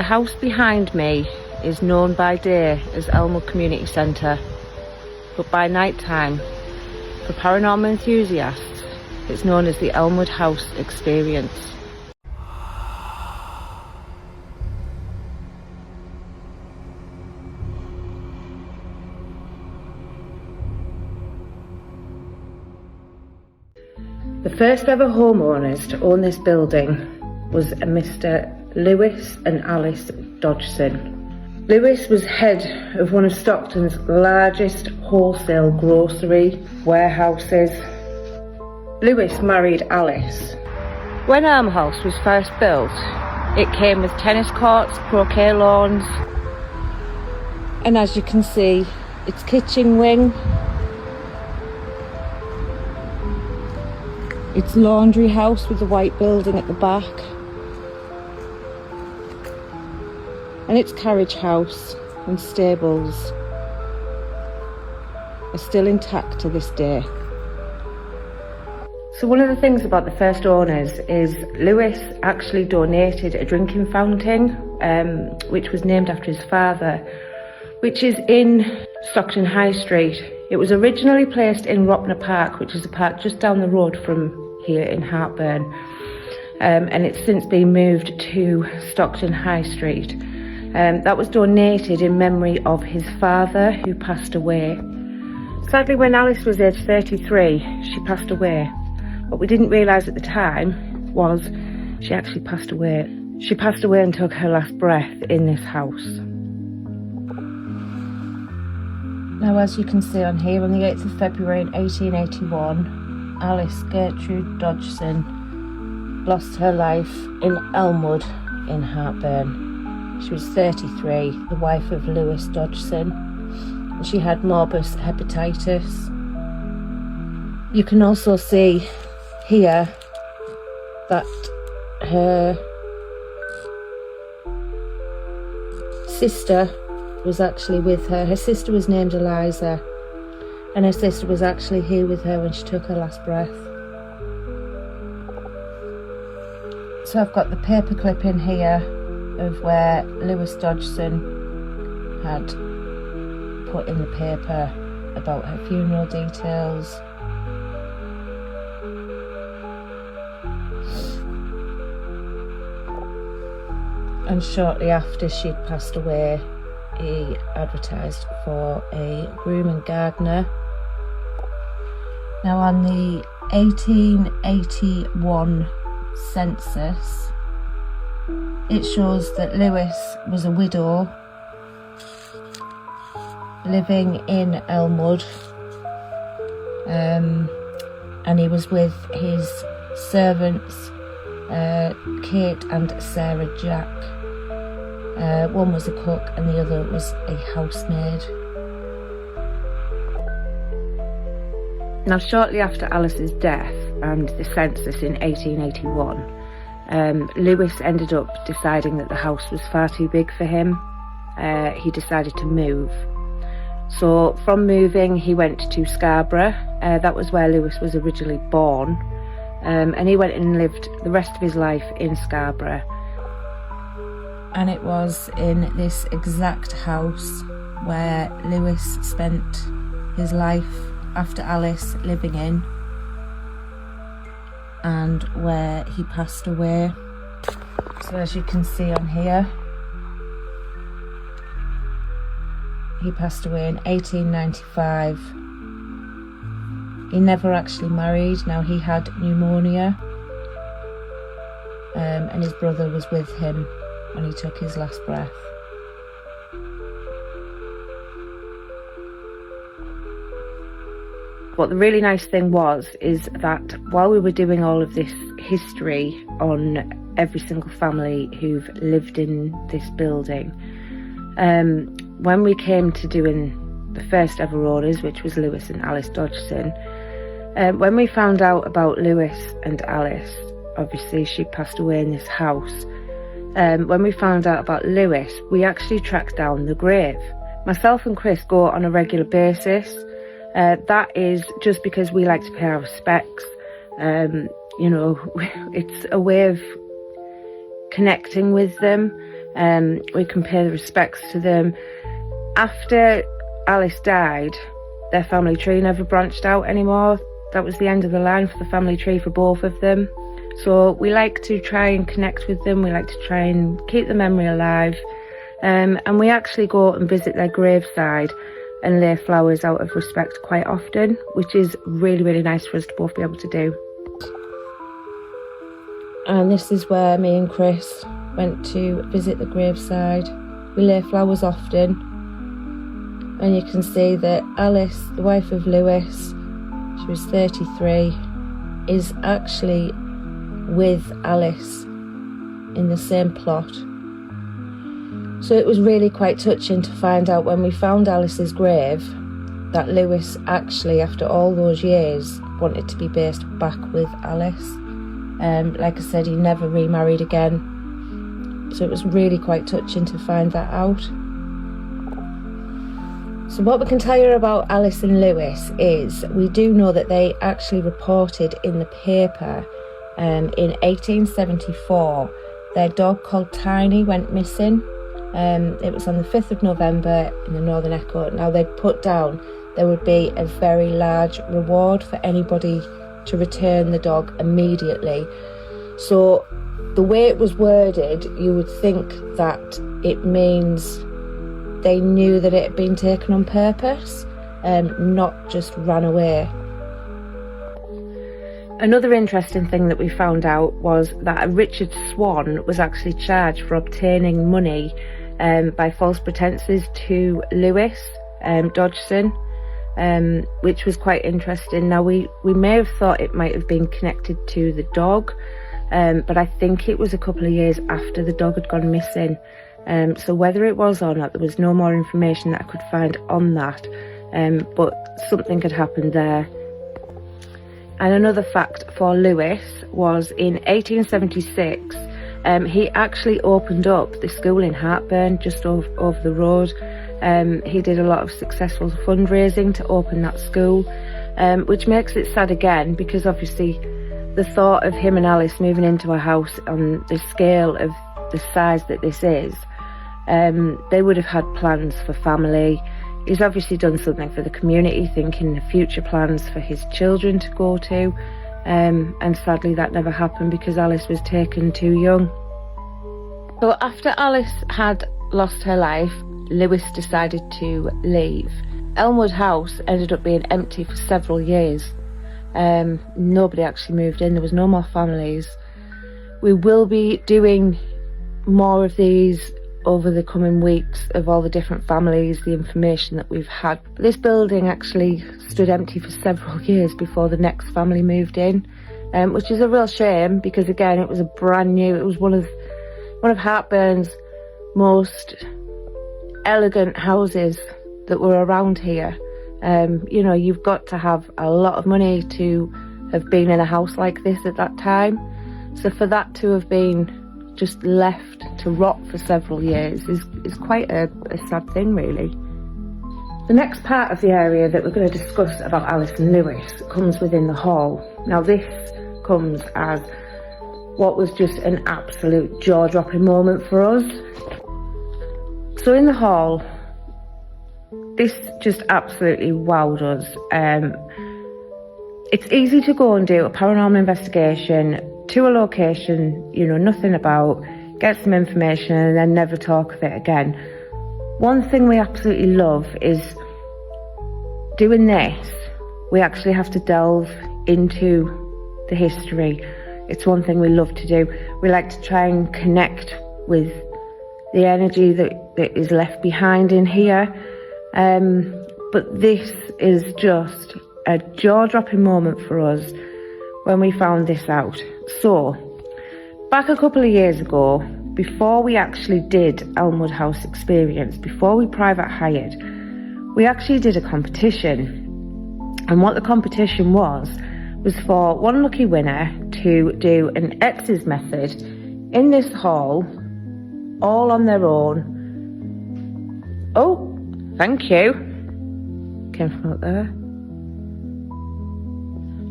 The house behind me is known by day as Elmwood Community Centre, but by night time, for paranormal enthusiasts, it's known as the Elmwood House experience. The first ever homeowners to own this building was a Mr. Lewis and Alice Dodshon. Lewis was head of one of Stockton's largest wholesale grocery warehouses. Lewis married Alice. When Elmwood House was first built, it came with tennis courts, croquet lawns, and as you can see, its kitchen wing, its laundry house with the white building at the back, and its carriage house and stables are still intact to this day. So one of the things about the first owners is Lewis actually donated a drinking fountain, which was named after his father, which is in Stockton High Street. It was originally placed in Ropner Park, which is a park just down the road from here in Hartburn, and it's since been moved to Stockton High Street. That was donated in memory of his father, who passed away. Sadly, when Alice was aged 33, she passed away. What we didn't realise at the time was she actually passed away. She passed away and took her last breath in this house. Now, as you can see on here, on the 8th of February 1881, Alice Gertrude Dodshon lost her life in Elmwood in Hartburn. She was 33, the wife of Lewis Dodshon, and she had morbus hepatitis. You can also see here that her sister was actually with her. Her sister was named Eliza, and her sister was actually here with her when she took her last breath. So I've got the paper clip in here of where Lewis Dodshon had put in the paper about her funeral details. And shortly after she'd passed away, he advertised for a groom and gardener. Now, on the 1881 census, it shows that Lewis was a widow living in Elmwood, and he was with his servants, Kate and Sarah Jack. One was a cook and the other was a housemaid. Now, shortly after Alice's death and the census in 1881, Lewis ended up deciding that the house was far too big for him. He decided to move. So from moving, he went to Scarborough. That was where Lewis was originally born, and he went and lived the rest of his life in Scarborough. And it was in this exact house where Lewis spent his life after Alice living in, and where he passed away. So as you can see on here, he passed away in 1895. He never actually married. Now, he had pneumonia, and his brother was with him when he took his last breath. What the really nice thing is that while we were doing all of this history on every single family who've lived in this building, when we came to doing the first ever owners, which was Lewis and Alice Dodshon, when we found out about Lewis and Alice, obviously she passed away in this house. When we found out about Lewis, we actually tracked down the grave. Myself and Chris go on a regular basis. That is just because we like to pay our respects. You know, it's a way of connecting with them. We can pay the respects to them. After Alice died, their family tree never branched out anymore. That was the end of the line for the family tree for both of them. So we like to try and connect with them. We like to try and keep the memory alive. And we actually go and visit their graveside and lay flowers out of respect quite often, which is really, really nice for us to both be able to do. And this is where me and Chris went to visit the graveside. We lay flowers often, and you can see that Alice, the wife of Lewis, she was 33, is actually with Alice in the same plot. So it was really quite touching to find out when we found Alice's grave that Lewis actually, after all those years, wanted to be based back with Alice. Like I said, he never remarried again. So it was really quite touching to find that out. So what we can tell you about Alice and Lewis is we do know that they actually reported in the paper in 1874 their dog called Tiny went missing. It was on the 5th of November in the Northern Echo. Now they'd put down there would be a very large reward for anybody to return the dog immediately. So the way it was worded, you would think that it means they knew that it had been taken on purpose, not just ran away. Another interesting thing that we found out was that Richard Swan was actually charged for obtaining money by false pretences to Lewis Dodshon, which was quite interesting. Now we may have thought it might have been connected to the dog, but I think it was a couple of years after the dog had gone missing. So whether it was or not, there was no more information that I could find on that, but something had happened there. And another fact for Lewis was in 1876, he actually opened up the school in Hartburn, just over the road. He did a lot of successful fundraising to open that school, which makes it sad again, because obviously the thought of him and Alice moving into a house on the scale of the size that this is, they would have had plans for family. He's obviously done something for the community, thinking of future plans for his children to go to, and sadly that never happened because Alice was taken too young. So after Alice had lost her life, Lewis decided to leave. Elmwood House ended up being empty for several years. Nobody actually moved in, there was no more families. We will be doing more of these over the coming weeks of all the different families, the information that we've had. This building actually stood empty for several years before the next family moved in, which is a real shame because again it was a brand new, it was one of Hartburn's most elegant houses that were around here. You know, you've got to have a lot of money to have been in a house like this at that time. So for that to have been just left to rot for several years is quite a sad thing, really. The next part of the area that we're going to discuss about Alice and Lewis comes within the hall. Now this comes as what was just an absolute jaw-dropping moment for us. So in the hall, this just absolutely wowed us. It's easy to go and do a paranormal investigation to a location you know nothing about, get some information and then never talk of it again. One thing we absolutely love is doing this. We actually have to delve into the history. It's one thing we love to do. We like to try and connect with the energy that is left behind in here. But this is just a jaw-dropping moment for us when we found this out. So, back a couple of years ago, before we actually did Elmwood House Experience, before we private hired, we actually did a competition. And what the competition was for one lucky winner to do an X's method in this hall, all on their own. Oh, thank you. Came from up there.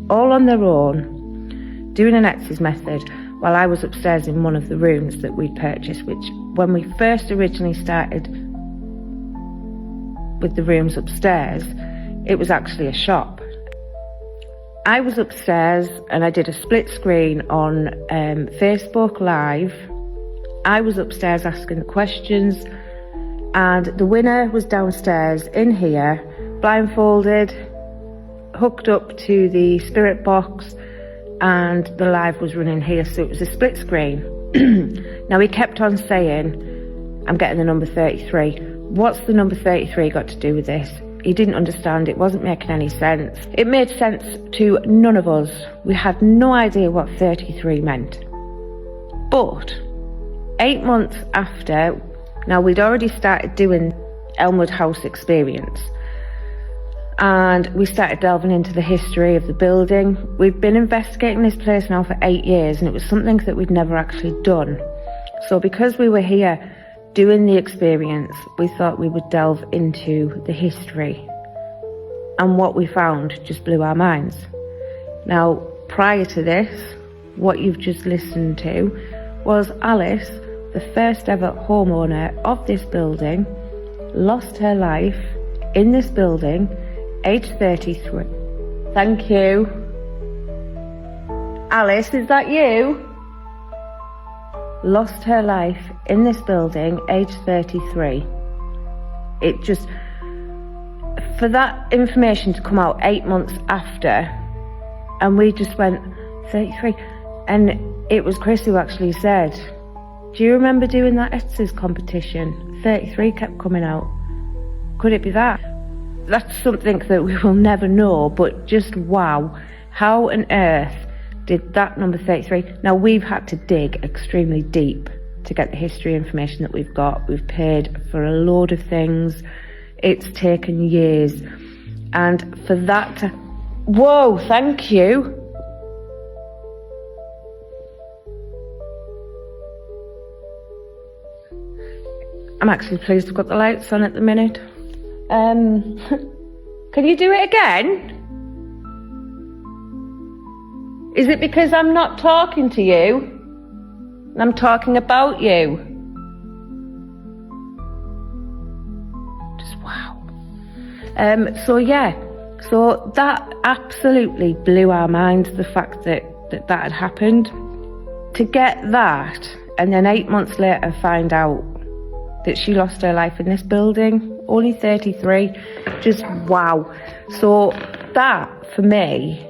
All on their own, doing an X's method while I was upstairs in one of the rooms that we'd purchased, which when we first originally started with the rooms upstairs, it was actually a shop. I was upstairs and I did a split screen on Facebook Live. I was upstairs asking the questions, and the winner was downstairs in here, blindfolded, hooked up to the spirit box, and the live was running here, so it was a split screen. Now he kept on saying, I'm getting the number 33. What's the number 33 got to do with this? He didn't understand. It wasn't making any sense. It made sense to none of us. We had no idea what 33 meant. But 8 months after, now we'd already started doing Elmwood House experience, and we started delving into the history of the building. We've been investigating this place now for 8 years, and it was something that we'd never actually done. So because we were here doing the experience, we thought we would delve into the history, and what we found just blew our minds. Now, prior to this, what you've just listened to was Alice, the first ever homeowner of this building, lost her life in this building, age 33. Thank you. Alice, is that you? Lost her life in this building, age 33. It just, for that information to come out 8 months after, and we just went, 33. And it was Chris who actually said, do you remember doing that Etsy competition? 33 kept coming out. Could it be that? That's something that we will never know, but just wow, how on earth did that number 33? Now, we've had to dig extremely deep to get the history information that we've got. We've paid for a load of things. It's taken years. And for that to... Whoa, thank you. I'm actually pleased I've got the lights on at the minute. Can you do it again? Is it because I'm not talking to you? I'm talking about you. Just wow. So that absolutely blew our minds, the fact that had happened. To get that, and then 8 months later find out that she lost her life in this building, only 33, just wow. So that, for me,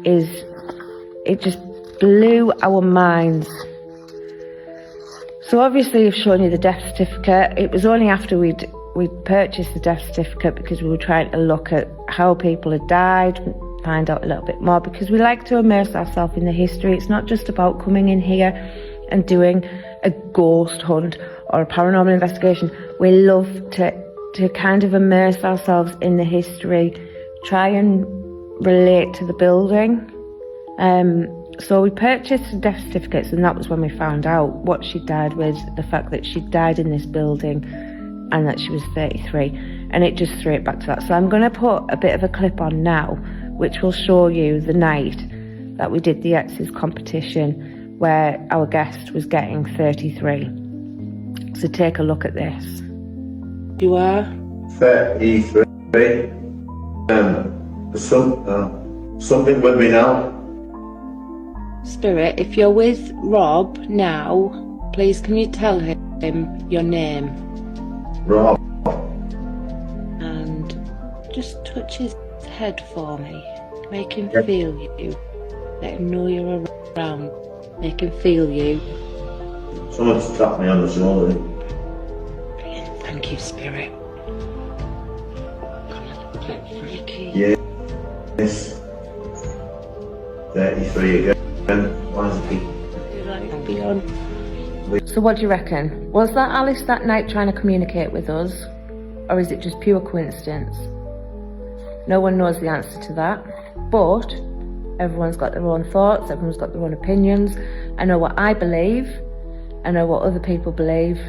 it just blew our minds. So obviously I've shown you the death certificate. It was only after we'd purchased the death certificate, because we were trying to look at how people had died, find out a little bit more, because we like to immerse ourselves in the history. It's not just about coming in here and doing a ghost hunt or a paranormal investigation. We love to kind of immerse ourselves in the history, try and relate to the building. So we purchased the death certificates, and that was when we found out what she died with, the fact that she died in this building and that she was 33, and it just threw it back to that. So I'm going to put a bit of a clip on now, which will show you the night that we did the Etsy competition, where our guest was getting 33. So take a look at this. You are? 33. Something with me now. Spirit, if you're with Rob now, please can you tell him your name? Rob. And just touch his head for me. Make him feel you. Let him know you're around. Make him feel you. Someone's tapped me on the shoulder. Brilliant. Thank you, Spirit. Come on, get freaky. Yes. 33 again. Why is it beyond? So what do you reckon? Was that Alice that night trying to communicate with us? Or is it just pure coincidence? No one knows the answer to that. But everyone's got their own thoughts, everyone's got their own opinions. I know what I believe. I know what other people believe.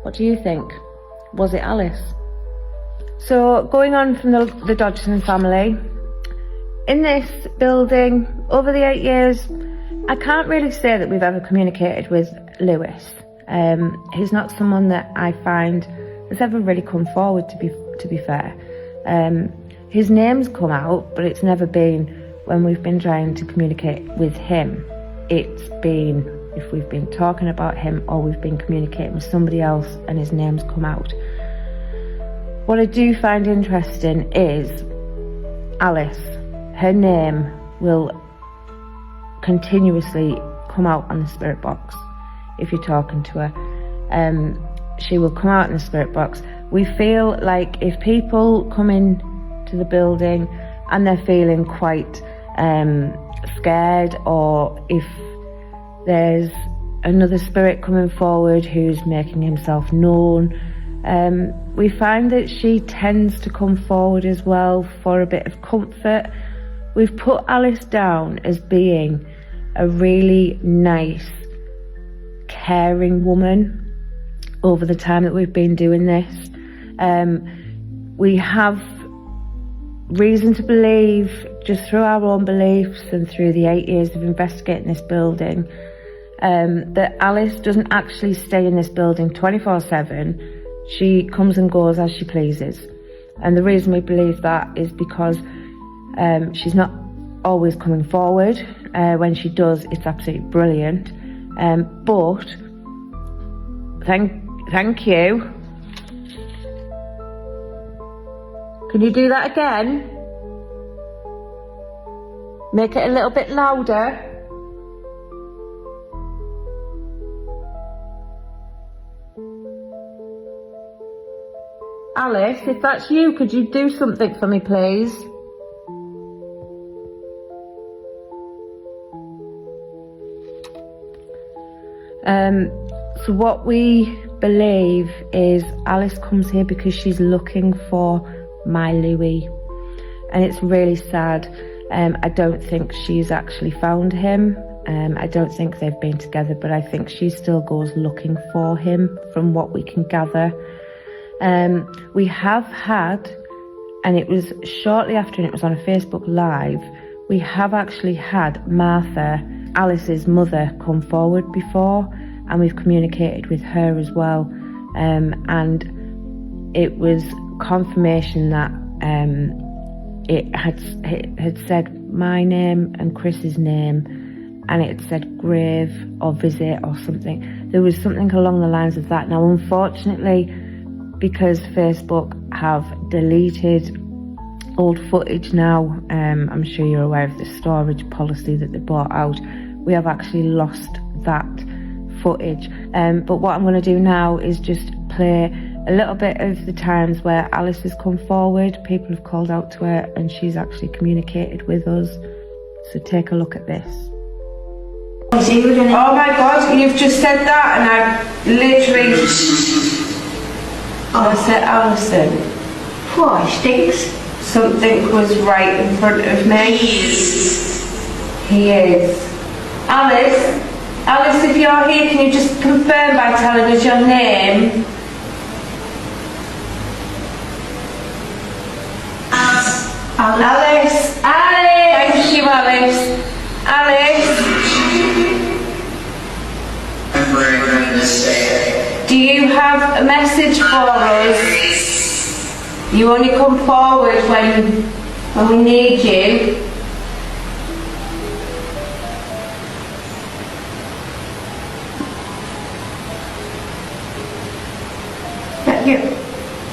What do you think? Was it Alice? So going on from the Dodshon family, in this building, over the 8 years, I can't really say that we've ever communicated with Lewis. He's not someone that I find has ever really come forward, to be fair. His name's come out, but it's never been when we've been trying to communicate with him. It's been if we've been talking about him or we've been communicating with somebody else and his name's come out. What I do find interesting is Alice. Her name will continuously come out on the spirit box if you're talking to her. She will come out in the spirit box. We feel like if people come in to the building and they're feeling quite scared, or if there's another spirit coming forward who's making himself known, we find that she tends to come forward as well for a bit of comfort. We've put Alice down as being a really nice, caring woman over the time that we've been doing this. We have reason to believe, just through our own beliefs and through the 8 years of investigating this building, that Alice doesn't actually stay in this building 24/7. She comes and goes as she pleases. And the reason we believe that is because she's not always coming forward. When she does, it's absolutely brilliant. But thank you. Can you do that again? Make it a little bit louder. Alice, if that's you, could you do something for me, please? So what we believe is Alice comes here because she's looking for my Louis, and it's really sad. I don't think she's actually found him. I don't think they've been together, but I think she still goes looking for him from what we can gather. We have had, and it was shortly after, and it was on a Facebook Live, we have actually had Martha, Alice's mother, come forward before, and we've communicated with her as well. And it was confirmation that it had said my name and Chris's name, and it said grave or visit or something. There was something along the lines of that. Now, unfortunately, because Facebook have deleted old footage now, I'm sure you're aware of the storage policy that they brought out, we have actually lost that footage. But what I'm going to do now is just play a little bit of the times where Alice has come forward. People have called out to her and she's actually communicated with us. So take a look at this. Oh my God, you've just said that and I literally... I said, Alison. What, stinks? Something was right in front of me. He is. Alice, if you're here, can you just confirm by telling us your name? Alice. Thank you, Alice. Do you have a message for us? You only come forward when we need you.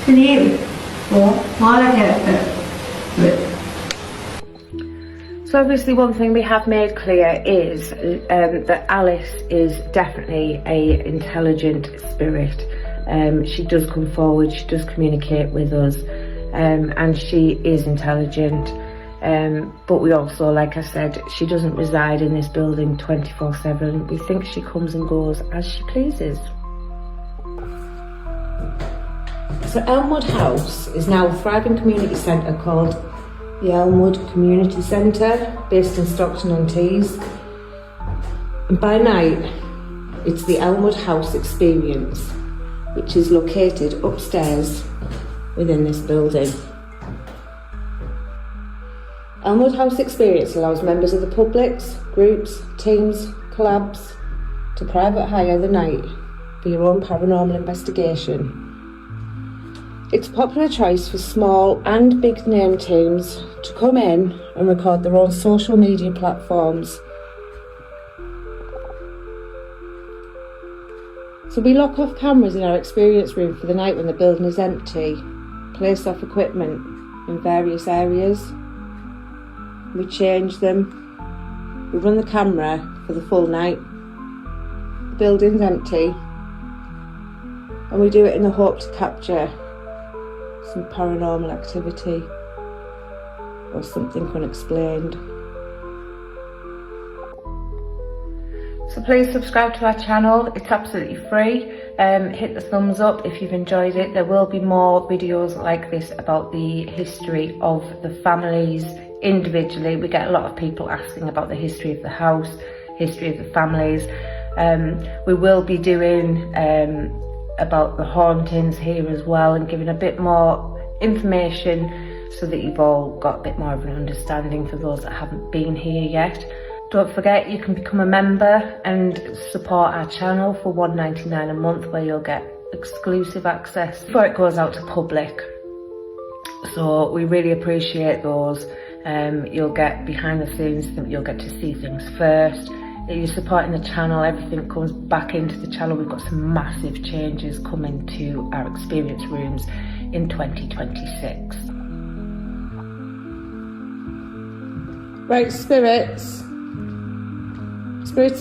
Can you? Why I get So obviously one thing we have made clear is that Alice is definitely an intelligent spirit. She does come forward, she does communicate with us, and she is intelligent. But we also, like I said, she doesn't reside in this building 24/7. We think she comes and goes as she pleases. So Elmwood House is now a thriving community centre called the Elmwood Community Centre, based in Stockton-on-Tees. And by night, it's the Elmwood House Experience, which is located upstairs within this building. Elmwood House Experience allows members of the public, groups, teams, collabs to private hire the night for your own paranormal investigation. It's a popular choice for small and big name teams to come in and record their own social media platforms. So we lock off cameras in our experience room for the night when the building is empty, place off equipment in various areas. We change them. We run the camera for the full night. The building's empty, and we do it in the hope to capture some paranormal activity or something unexplained. So please subscribe to our channel, it's absolutely free. Hit the thumbs up if you've enjoyed it. There will be more videos like this about the history of the families individually. We get a lot of people asking about the history of the house, history of the families. We will be doing about the hauntings here as well, and giving a bit more information so that you've all got a bit more of an understanding for those that haven't been here yet. Don't forget, you can become a member and support our channel for $1.99 a month, where you'll get exclusive access before it goes out to public. So we really appreciate those. You'll get behind the scenes, you'll get to see things first. You're supporting the channel, everything comes back into the channel. We've got some massive changes coming to our experience rooms in 2026. Right, spirits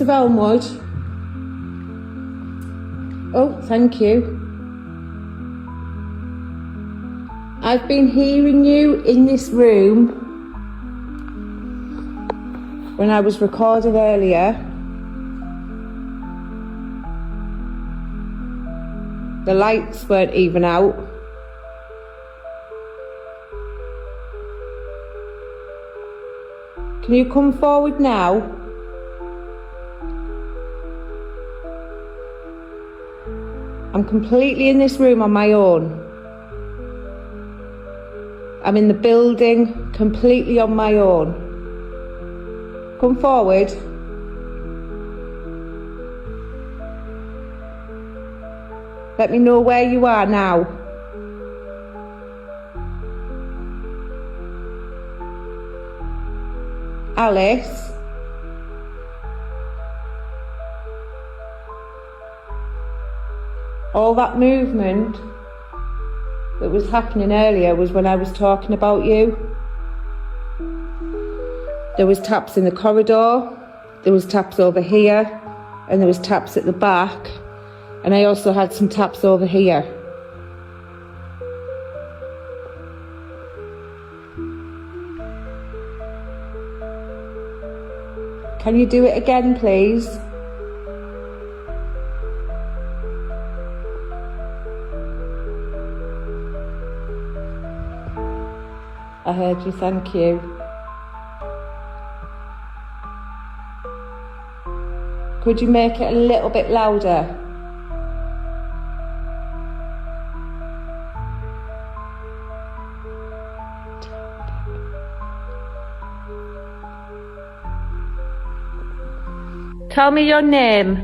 of Elmwood. Oh, thank you. I've been hearing you in this room when I was recording earlier. The lights weren't even out. Can you come forward now? I'm completely in this room on my own. I'm in the building completely on my own. Come forward. Let me know where you are now. Alice? All that movement that was happening earlier was when I was talking about you. There was taps in the corridor, there was taps over here, and there was taps at the back, and I also had some taps over here. Can you do it again, please? I heard you, thank you. Could you make it a little bit louder? Tell me your name.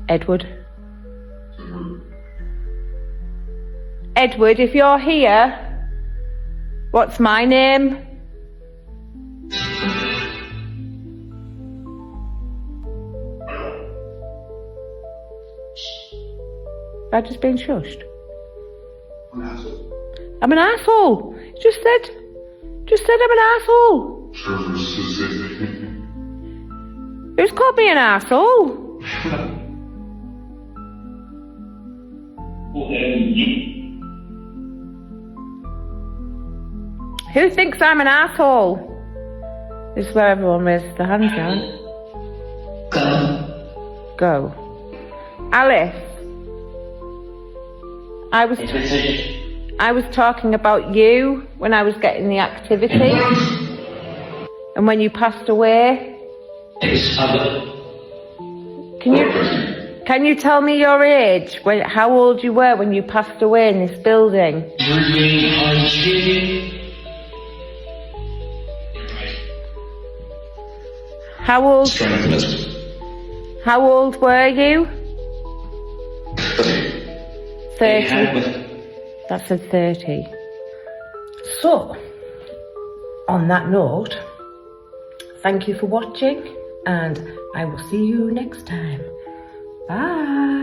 Edward. Edward, if you're here, what's my name? I've just been shushed. An asshole. I'm an asshole. Just said I'm an asshole. Who's called me an asshole? Who thinks I'm an asshole? This is where everyone raises their hands down. Go. Alice. I was talking about you when I was getting the activity. And when you passed away. Can you tell me your age? How old you were when you passed away in this building? How old? Strengthen it. How old were you? 30. That said 30. So, on that note, thank you for watching, and I will see you next time. Bye.